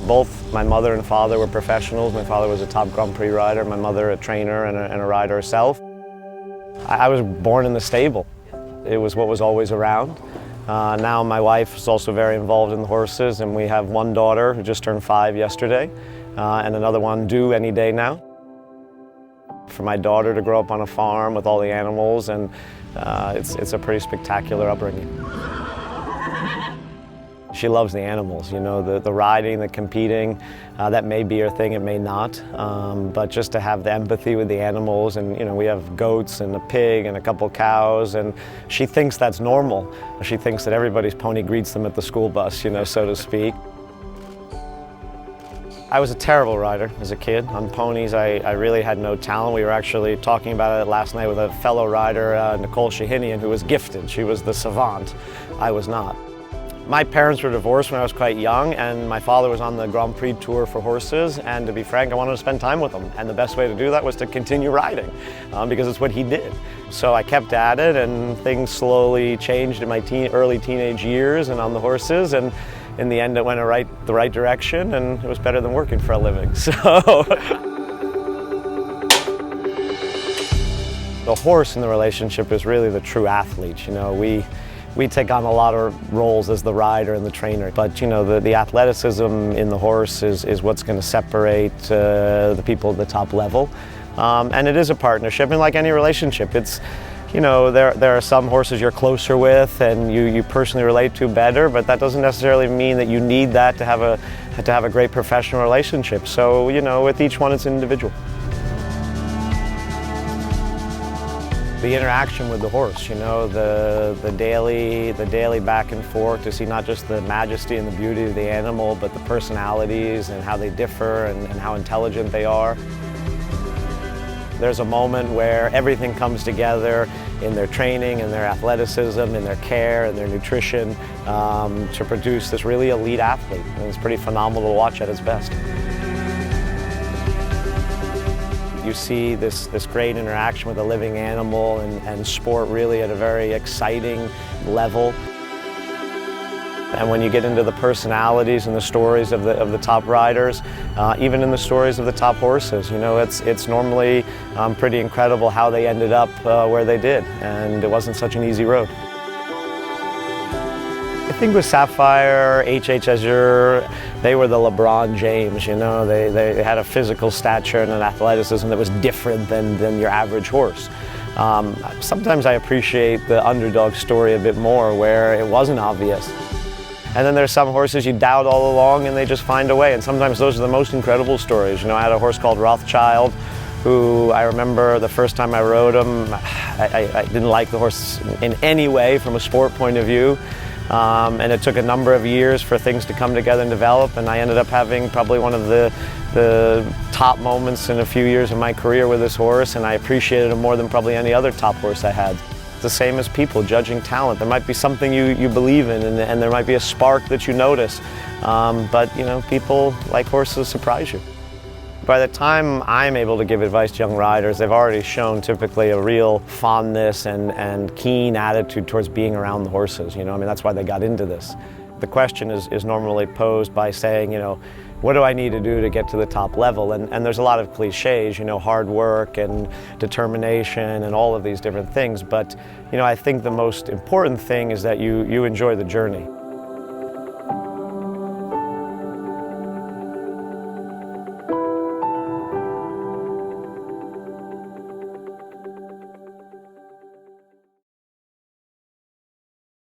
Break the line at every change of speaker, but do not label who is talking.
Both my mother and father were professionals. My father was a top Grand Prix rider, my mother a trainer and a rider herself. I was born in the stable. It was what was always around. Now my wife is also very involved in the horses, and we have one daughter who just turned 5 yesterday, and another one due any day now. For my daughter to grow up on a farm with all the animals, and it's a pretty spectacular upbringing. She loves the animals, you know, the riding, the competing, that may be her thing, it may not, but just to have the empathy with the animals, and you know, we have goats and a pig and a couple cows, and she thinks that's normal. She thinks that everybody's pony greets them at the school bus, you know, so to speak. I was a terrible rider as a kid. On ponies, I really had no talent. We were actually talking about it last night with a fellow rider, Nicole Shahinian, who was gifted. She was the savant. I was not. My parents were divorced when I was quite young, and my father was on the Grand Prix tour for horses, and to be frank, I wanted to spend time with him. And the best way to do that was to continue riding, because it's what he did. So I kept at it, and things slowly changed in my early teenage years and on the horses, and in the end it went the right direction, and it was better than working for a living. So the horse in the relationship is really the true athlete. You know, we take on a lot of roles as the rider and the trainer, but you know, the athleticism in the horse is what's going to separate the people at the top level. And it is a partnership, and like any relationship, it's, you know, there are some horses you're closer with and you personally relate to better, but that doesn't necessarily mean that you need that to have a great professional relationship. So, you know, with each one it's individual. The interaction with the horse, you know, the daily back and forth to see not just the majesty and the beauty of the animal, but the personalities and how they differ and how intelligent they are. There's a moment where everything comes together in their training and their athleticism, in their care and their nutrition, to produce this really elite athlete. And it's pretty phenomenal to watch at its best. You see this great interaction with a living animal and sport really at a very exciting level. And when you get into the personalities and the stories of the top riders, even in the stories of the top horses, you know, it's normally pretty incredible how they ended up where they did, and it wasn't such an easy road. I think with Sapphire, HH Azure, they were the LeBron James, you know. They had a physical stature and an athleticism that was different than your average horse. Sometimes I appreciate the underdog story a bit more, where it wasn't obvious. And then there's some horses you doubt all along and they just find a way, and sometimes those are the most incredible stories. You know, I had a horse called Rothschild, who I remember the first time I rode him, I didn't like the horse in any way from a sport point of view. And it took a number of years for things to come together and develop, and I ended up having probably one of the top moments in a few years of my career with this horse, and I appreciated him more than probably any other top horse I had. It's the same as people judging talent. There might be something you believe in, and there might be a spark that you notice, but you know, people like horses surprise you. By the time I'm able to give advice to young riders, they've already shown typically a real fondness and keen attitude towards being around the horses. You know, I mean, that's why they got into this. The question is normally posed by saying, you know, what do I need to do to get to the top level? And there's a lot of cliches, you know, hard work and determination and all of these different things. But, you know, I think the most important thing is that you enjoy the journey.